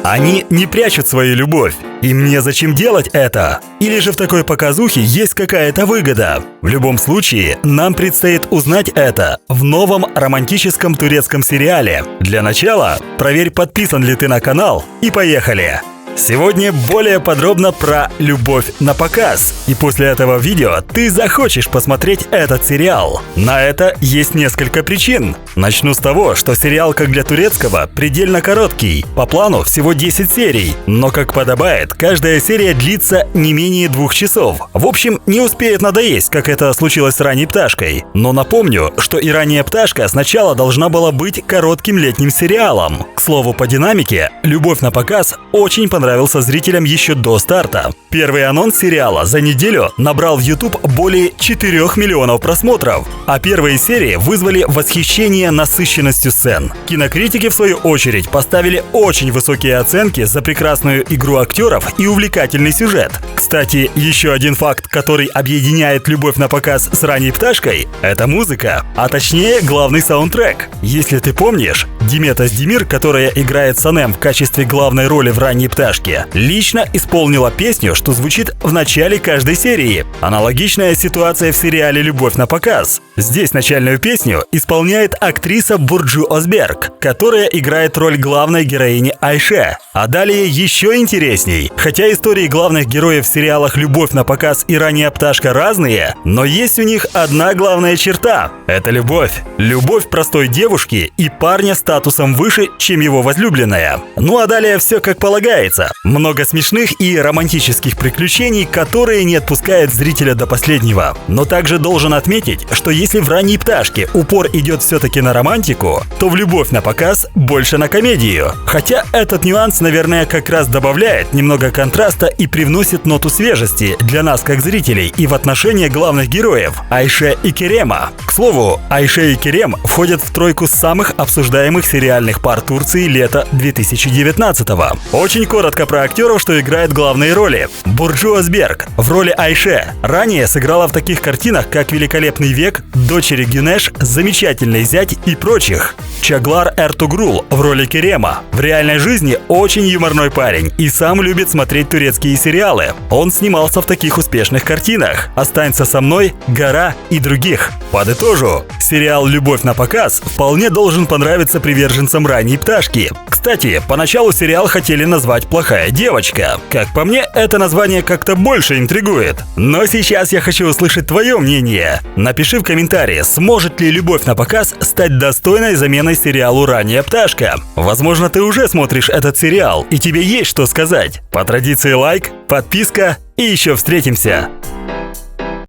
Они не прячут свою любовь. Им незачем делать это. Или же в такой показухе есть какая-то выгода. В любом случае, нам предстоит узнать это в новом романтическом турецком сериале. Для начала, проверь, подписан ли ты на канал, и поехали! Сегодня более подробно про «Любовь на показ». И после этого видео ты захочешь посмотреть этот сериал. На это есть несколько причин. Начну с того, что сериал, как для турецкого, предельно короткий. По плану всего 10 серий. Но, как подобает, каждая серия длится не менее 2 часов. В общем, не успеет надоесть, как это случилось с «Ранней пташкой». Но напомню, что и «Ранняя пташка» сначала должна была быть коротким летним сериалом. К слову, по динамике, «Любовь на показ» очень понравился зрителям еще до старта. Первый анонс сериала за неделю набрал в YouTube более 4 миллионов просмотров, а первые серии вызвали восхищение насыщенностью сцен. Кинокритики, в свою очередь, поставили очень высокие оценки за прекрасную игру актеров и увлекательный сюжет. Кстати, еще один факт, который объединяет «Любовь на показ» с «Ранней пташкой» — это музыка, а точнее главный саундтрек. Если ты помнишь, Димет Оздемир, которая играет Санем в качестве главной роли в «Ранней пташке», лично исполнила песню, что звучит в начале каждой серии. Аналогичная ситуация в сериале «Любовь на показ». Здесь начальную песню исполняет актриса Бурджу Озберк, которая играет роль главной героини Айше. А далее еще интересней. Хотя истории главных героев в сериалах «Любовь на показ» и «Ранняя пташка» разные, но есть у них одна главная черта – это любовь. Любовь простой девушки и парня статусом выше, чем его возлюбленная. Ну а далее все как полагается. Много смешных и романтических приключений, которые не отпускают зрителя до последнего. Но также должен отметить, что если в «Ранней пташке» упор идет все-таки на романтику, то в «Любовь на показ» больше на комедию. Хотя этот нюанс, наверное, как раз добавляет немного контраста и привносит ноту свежести для нас как зрителей и в отношении главных героев Айше и Керема. К слову, Айше и Керем входят в тройку самых обсуждаемых сериальных пар Турции лета 2019-го. Очень коротко про актеров, что играет главные роли. Бурджу Озберк в роли Айше ранее сыграла в таких картинах, как «Великолепный век», «Дочери Гюнеш», «Замечательный зять» и прочих. Чаглар Эртугрул в роли Керема. В реальной жизни очень юморной парень и сам любит смотреть турецкие сериалы. Он снимался в таких успешных картинах: «Останься со мной», «Гора» и других. Подытожу, сериал «Любовь на показ» вполне должен понравиться приверженцам «Ранней пташки». Кстати, поначалу сериал хотели назвать «Плохая девочка». Как по мне, это название как-то больше интригует. Но сейчас я хочу услышать твое мнение. Напиши в комментарии, сможет ли «Любовь на показ» стать достойной заменой сериалу «Ранняя пташка». Возможно, ты уже смотришь этот сериал, и тебе есть что сказать. По традиции лайк, подписка и еще встретимся.